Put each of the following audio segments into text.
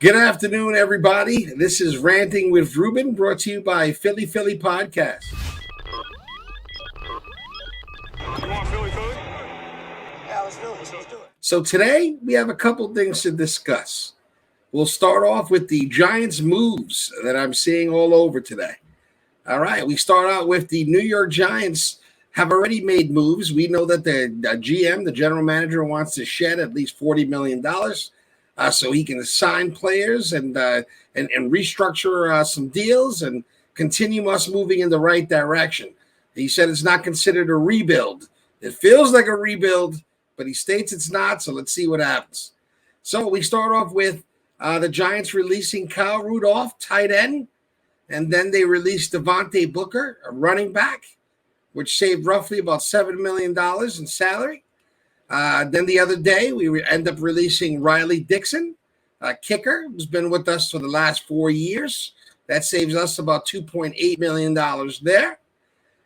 Good afternoon, everybody. This is Ranting with Ruben, brought to you by Philly Podcast. You want Philly? Yeah, let's do it. So today, we have a couple things to discuss. We'll start off with the Giants moves that I'm seeing all over today. All right, we start out with the New York Giants have already made moves. We know that the GM, the general manager, wants to shed at least $40 million. So he can sign players and restructure some deals and continue us moving in the right direction. He said it's not considered a rebuild. It feels like a rebuild, but he states it's not, so let's see what happens. So we start off with the Giants releasing Kyle Rudolph, tight end, and then they released Devontae Booker, a running back, which saved roughly about $7 million in salary. Then the other day, we end up releasing Riley Dixon, a kicker who's been with us for the last 4 years. That saves us about $2.8 million there.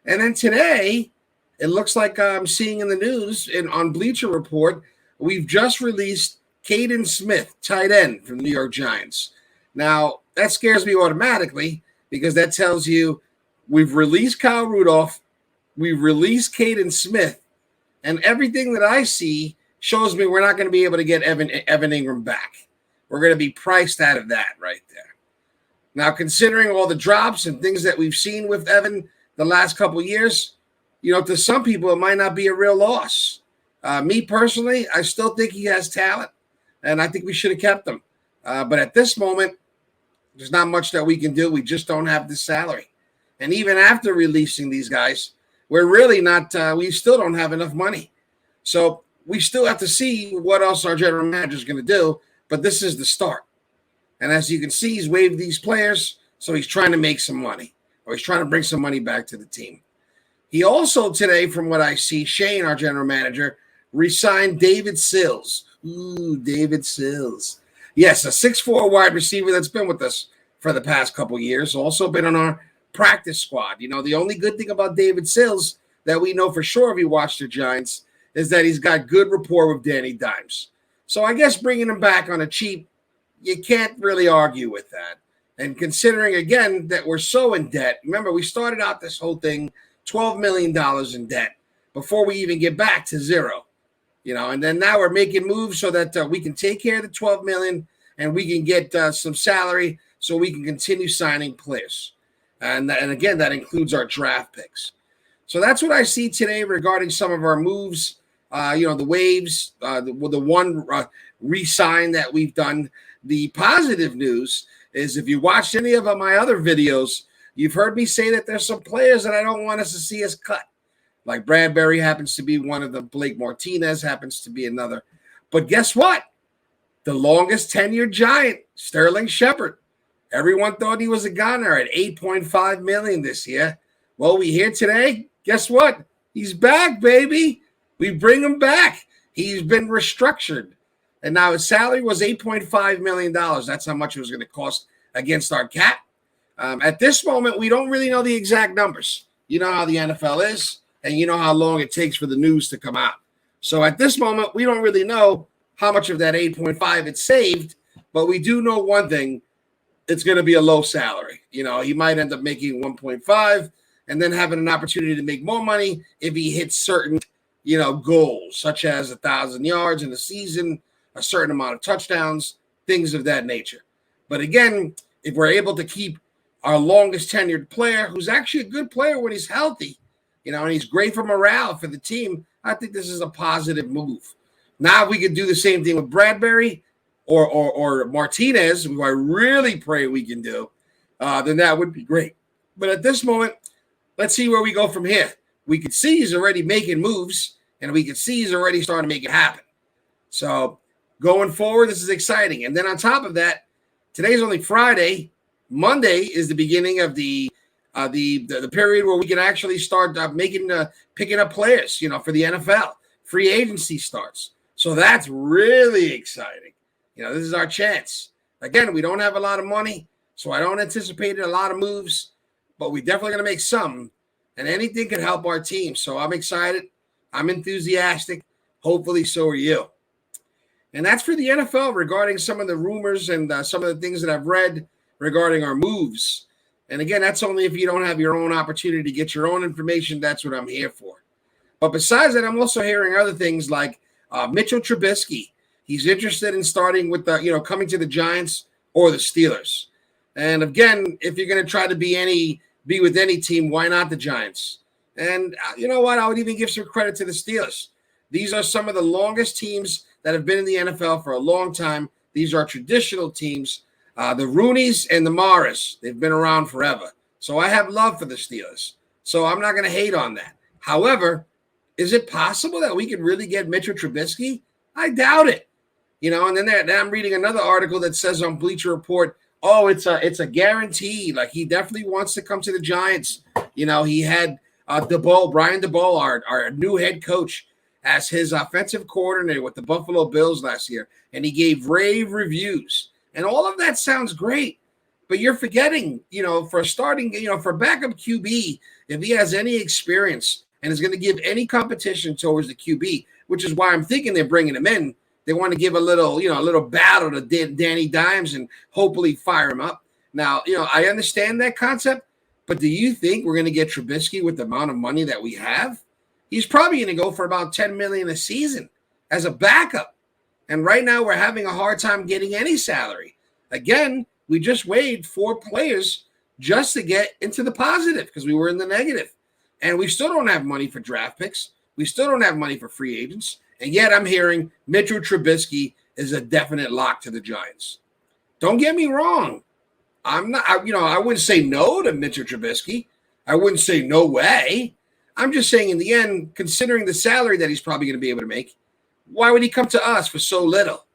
And then today, it looks like I'm seeing in the news on Bleacher Report, we've just released Caden Smith, tight end from the New York Giants. Now, that scares me automatically because that tells you we've released Kyle Rudolph, we've released Caden Smith, and everything that I see shows me we're not going to be able to get Evan Ingram back. We're going to be priced out of that right there. Now, considering all the drops and things that we've seen with Evan the last couple of years, to some people, it might not be a real loss. Me personally, I still think he has talent, and I think we should have kept him. But at this moment, there's not much that we can do. We just don't have the salary. And even after releasing these guys, we're really not, we still don't have enough money. So we still have to see what else our general manager is going to do, but this is the start. And as you can see, he's waived these players, so he's trying to make some money, or he's trying to bring some money back to the team. He also today, from what I see, Shane, our general manager, re-signed David Sills. Ooh, David Sills. Yes, a 6'4" wide receiver that's been with us for the past couple of years, also been on our practice squad. The only good thing about David Sills that we know for sure if you watch the Giants is that he's got good rapport with Danny Dimes. So I guess bringing him back on a cheap, you can't really argue with that. And considering, again, that we're so in debt, remember, we started out this whole thing $12 million in debt before we even get back to zero. And then now we're making moves so that we can take care of the $12 million and we can get some salary so we can continue signing players. And again, that includes our draft picks. So that's what I see today regarding some of our moves. The waves, the one re-sign that we've done. The positive news is if you watched any of my other videos, you've heard me say that there's some players that I don't want us to see us cut. Like Bradbury happens to be one of them. Blake Martinez happens to be another. But guess what? The longest tenured Giant, Sterling Shepard. Everyone thought he was a goner at $8.5 million this year. Well, we hear today, guess what? He's back, baby. We bring him back. He's been restructured. And now his salary was $8.5 million. That's how much it was going to cost against our cap. At this moment, we don't really know the exact numbers. You know how the NFL is, and you know how long it takes for the news to come out. So at this moment, we don't really know how much of that 8.5 it saved, but we do know one thing. It's going to be a low salary. He might end up making 1.5 and then having an opportunity to make more money if he hits certain, goals, such as 1,000 yards in a season, a certain amount of touchdowns, things of that nature. But again, if we're able to keep our longest tenured player, who's actually a good player when he's healthy, and he's great for morale for the team, I think this is a positive move. Now we could do the same thing with Bradbury or Martinez, who I really pray we can do, then that would be great. But at this moment, let's see where we go from here. We could see he's already making moves, and we could see he's already starting to make it happen. So going forward, this is exciting. And then on top of that, today's only Friday. Monday is the beginning of the period where we can actually start picking up players, for the NFL. Free agency starts. So that's really exciting. This is our chance. Again, we don't have a lot of money, so I don't anticipate a lot of moves, but we definitely going to make some, and anything can help our team. So I'm excited. I'm enthusiastic. Hopefully, so are you. And that's for the NFL regarding some of the rumors and some of the things that I've read regarding our moves. And again, that's only if you don't have your own opportunity to get your own information. That's what I'm here for. But besides that, I'm also hearing other things like Mitchell Trubisky. He's interested in starting with the, coming to the Giants or the Steelers. And again, if you're going to try to be with any team, why not the Giants? And you know what? I would even give some credit to the Steelers. These are some of the longest teams that have been in the NFL for a long time. These are traditional teams. The Rooneys and the Morris, they've been around forever. So I have love for the Steelers. So I'm not going to hate on that. However, is it possible that we could really get Mitchell Trubisky? I doubt it. And then I'm reading another article that says on Bleacher Report, it's a guarantee. Like, he definitely wants to come to the Giants. He had Brian DeBoer, our new head coach, as his offensive coordinator with the Buffalo Bills last year, and he gave rave reviews. And all of that sounds great, but you're forgetting, for starting, for backup QB, if he has any experience and is going to give any competition towards the QB, which is why I'm thinking they're bringing him in. They want to give a little battle to Danny Dimes and hopefully fire him up. Now, I understand that concept, but do you think we're going to get Trubisky with the amount of money that we have? He's probably going to go for about $10 million a season as a backup. And right now we're having a hard time getting any salary. Again, we just waived 4 players just to get into the positive because we were in the negative. And we still don't have money for draft picks. We still don't have money for free agents. And yet I'm hearing Mitchell Trubisky is a definite lock to the Giants. Don't get me wrong. I wouldn't say no to Mitchell Trubisky. I wouldn't say no way. I'm just saying in the end, considering the salary that he's probably going to be able to make, why would he come to us for so little?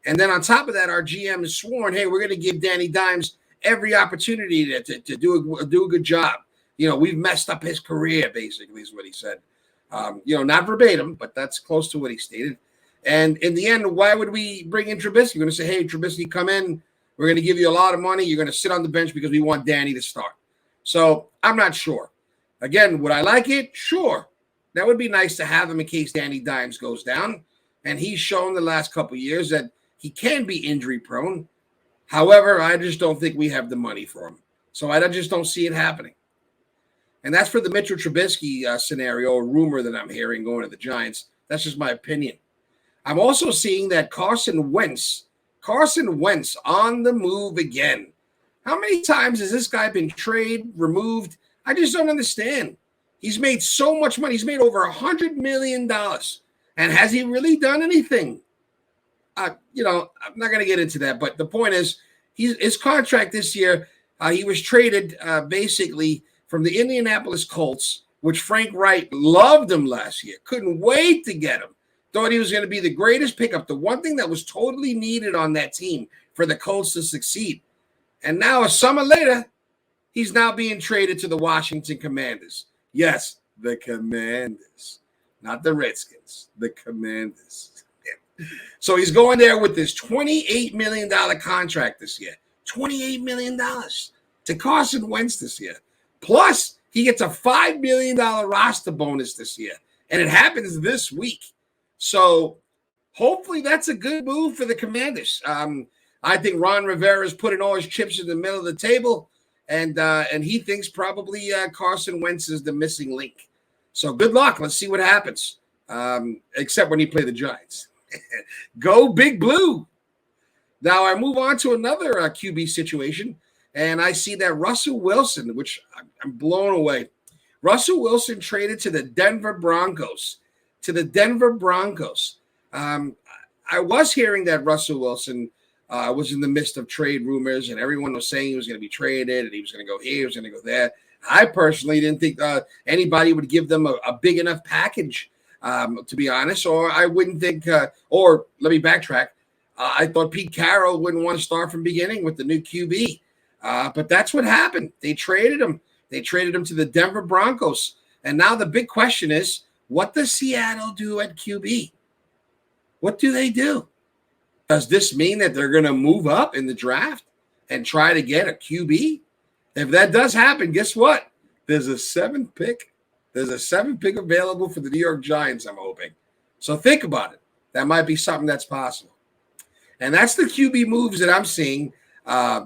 And then on top of that, our GM has sworn, hey, we're going to give Danny Dimes every opportunity to do a good job. We've messed up his career, basically, is what he said. Not verbatim, but that's close to what he stated. And in the end, why would we bring in Trubisky? We're going to say, hey, Trubisky, come in. We're going to give you a lot of money. You're going to sit on the bench because we want Danny to start. So I'm not sure. Again, would I like it? Sure. That would be nice to have him in case Danny Dimes goes down. And he's shown the last couple of years that he can be injury prone. However, I just don't think we have the money for him. So I just don't see it happening. And that's for the Mitchell Trubisky scenario, or rumor that I'm hearing going to the Giants. That's just my opinion. I'm also seeing that Carson Wentz on the move again. How many times has this guy been traded, removed? I just don't understand. He's made so much money. He's made over $100 million. And has he really done anything? I'm not going to get into that. But the point is, his contract this year, he was traded basically from the Indianapolis Colts, which Frank Wright loved him last year. Couldn't wait to get him. Thought he was going to be the greatest pickup. The one thing that was totally needed on that team for the Colts to succeed. And now a summer later, he's now being traded to the Washington Commanders. Yes, the Commanders. Not the Redskins, the Commanders. So he's going there with this $28 million contract this year. $28 million to Carson Wentz this year. Plus, he gets a $5 million roster bonus this year. And it happens this week. So hopefully that's a good move for the Commanders. I think Ron Rivera is putting all his chips in the middle of the table. And he thinks probably Carson Wentz is the missing link. So good luck. Let's see what happens. Except when he play the Giants. Go Big Blue. Now I move on to another QB situation. And I see that Russell Wilson, which I'm blown away. Russell Wilson traded to the Denver Broncos. I was hearing that Russell Wilson was in the midst of trade rumors, and everyone was saying he was going to be traded, and he was going to go here, he was going to go there. I personally didn't think anybody would give them a big enough package, to be honest, or I wouldn't think or let me backtrack. I thought Pete Carroll wouldn't want to start from beginning with the new QB. But that's what happened. They traded him. They traded him to the Denver Broncos. And now the big question is, what does Seattle do at QB? What do they do? Does this mean that they're going to move up in the draft and try to get a QB? If that does happen, guess what? There's a 7th pick. There's a 7th pick available for the New York Giants, I'm hoping. So think about it. That might be something that's possible. And that's the QB moves that I'm seeing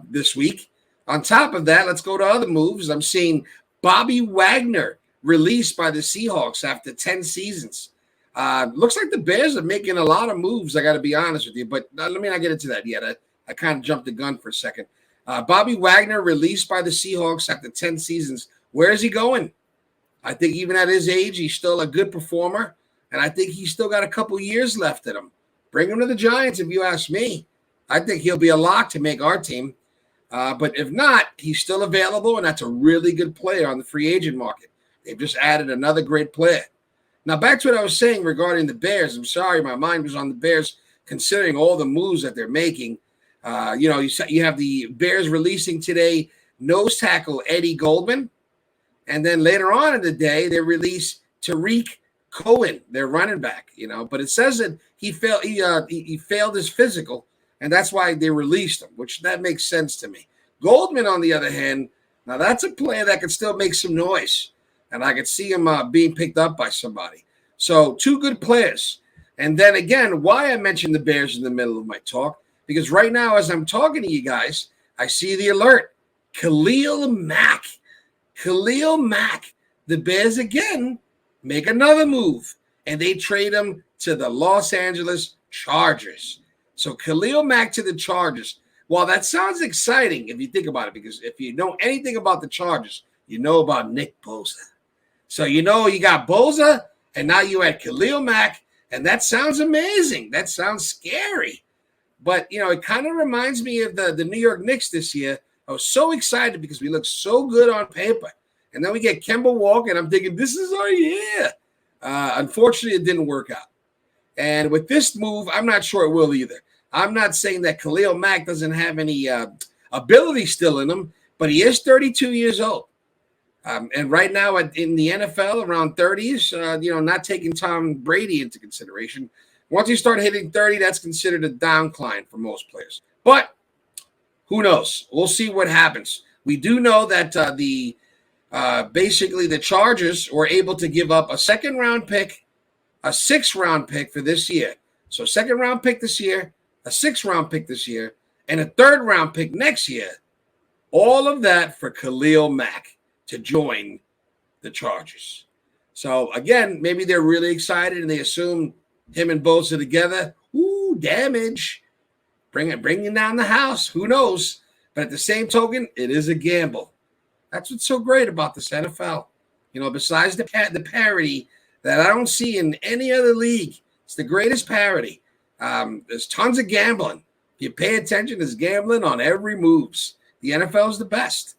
this week. On top of that, let's go to other moves. I'm seeing Bobby Wagner released by the Seahawks after 10 seasons. Looks like the Bears are making a lot of moves, I got to be honest with you. But let me not get into that yet. I kind of jumped the gun for a second. Bobby Wagner released by the Seahawks after 10 seasons. Where is he going? I think even at his age, he's still a good performer. And I think he's still got a couple years left in him. Bring him to the Giants if you ask me. I think he'll be a lock to make our team. But if not, he's still available, and that's a really good player on the free agent market. They've just added another great player. Now, back to what I was saying regarding the Bears. I'm sorry, my mind was on the Bears considering all the moves that they're making. You have the Bears releasing today nose tackle Eddie Goldman, and then later on in the day, they release Tariq Cohen, their running back. But it says that he failed his physical, and that's why they released him, which that makes sense to me. Goldman, on the other hand, now that's a player that can still make some noise, and I could see him being picked up by somebody. So 2 good players. And then again, why I mentioned the Bears in the middle of my talk, because right now as I'm talking to you guys, I see the alert. Khalil Mack. The Bears again make another move, and they trade him to the Los Angeles Chargers. So Khalil Mack to the Chargers. Well, that sounds exciting if you think about it, because if you know anything about the Chargers, you know about Nick Bosa. So you got Bosa, and now you had Khalil Mack, and that sounds amazing. That sounds scary. But, it kind of reminds me of the New York Knicks this year. I was so excited because we looked so good on paper. And then we get Kemba Walker, and I'm thinking, this is our year. Unfortunately, it didn't work out. And with this move, I'm not sure it will either. I'm not saying that Khalil Mack doesn't have any ability still in him, but he is 32 years old. And right now in the NFL, around 30s, not taking Tom Brady into consideration. Once you start hitting 30, that's considered a downcline for most players. But who knows? We'll see what happens. We do know that basically the Chargers were able to give up a second-round pick, a 6th-round pick for this year. So 2nd-round pick this year, a 6th-round pick this year, and a 3rd-round pick next year. All of that for Khalil Mack to join the Chargers. So, again, maybe they're really excited and they assume him and Bosa together. Ooh, damage. Bringing down the house. Who knows? But at the same token, it is a gamble. That's what's so great about this NFL. Besides the parity that I don't see in any other league, it's the greatest parity. There's tons of gambling. If you pay attention, there's gambling on every moves. The NFL is the best.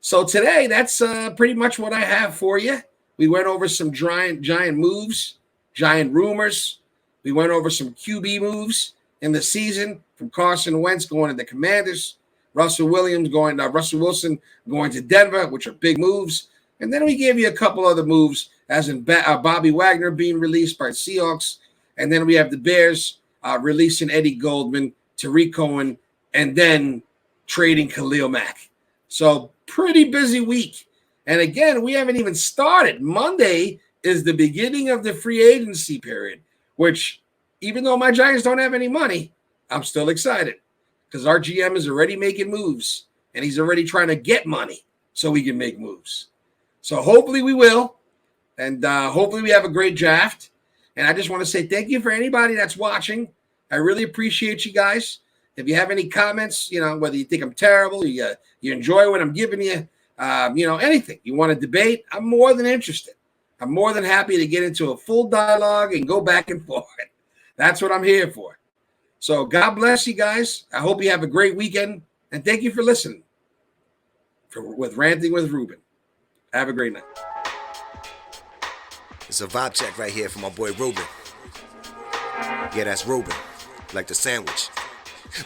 So today, that's pretty much what I have for you. We went over some giant moves, giant rumors. We went over some QB moves in the season, from Carson Wentz going to the Commanders, Russell Wilson going to Denver, which are big moves. And then we gave you a couple other moves, as in Bobby Wagner being released by Seahawks. And then we have the Bears releasing Eddie Goldman, Tariq Cohen, and then trading Khalil Mack. So pretty busy week. And again, we haven't even started. Monday is the beginning of the free agency period, which even though my Giants don't have any money, I'm still excited because our GM is already making moves and he's already trying to get money so we can make moves. So hopefully we will. And hopefully we have a great draft. And I just want to say thank you for anybody that's watching. I really appreciate you guys. If you have any comments, whether you think I'm terrible, you enjoy what I'm giving you, anything you want to debate, I'm more than interested. I'm more than happy to get into a full dialogue and go back and forth. That's what I'm here for. So God bless you guys. I hope you have a great weekend. And thank you for listening with Ranting with Ruben. Have a great night. It's a vibe check right here from my boy Ruben. Yeah, that's Ruben. Like the sandwich.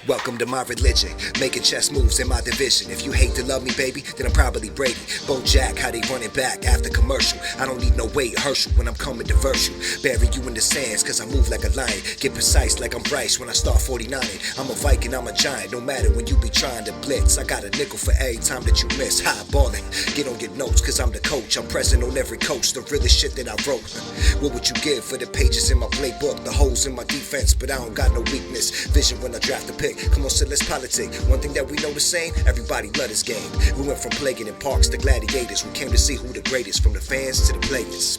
Welcome to my religion, making chess moves in my division. If you hate to love me, baby, then I'm probably Brady. Bojack, how they running back after commercial. I don't need no Wade Herschel when I'm coming to verse you. Bury you in the sands, cause I move like a lion. Get precise like I'm Bryce when I start 49ing. I'm a Viking, I'm a giant, no matter when you be trying to blitz. I got a nickel for every time that you miss. High ballin', get on your notes, cause I'm the coach. I'm present on every coach, the realest shit that I wrote. What would you give for the pages in my playbook? The holes in my defense, but I don't got no weakness. Vision when I draft a pick. Come on, so let's politic. One thing that we know the same, everybody love this game. We went from plaguing in parks to gladiators. We came to see who the greatest, from the fans to the players.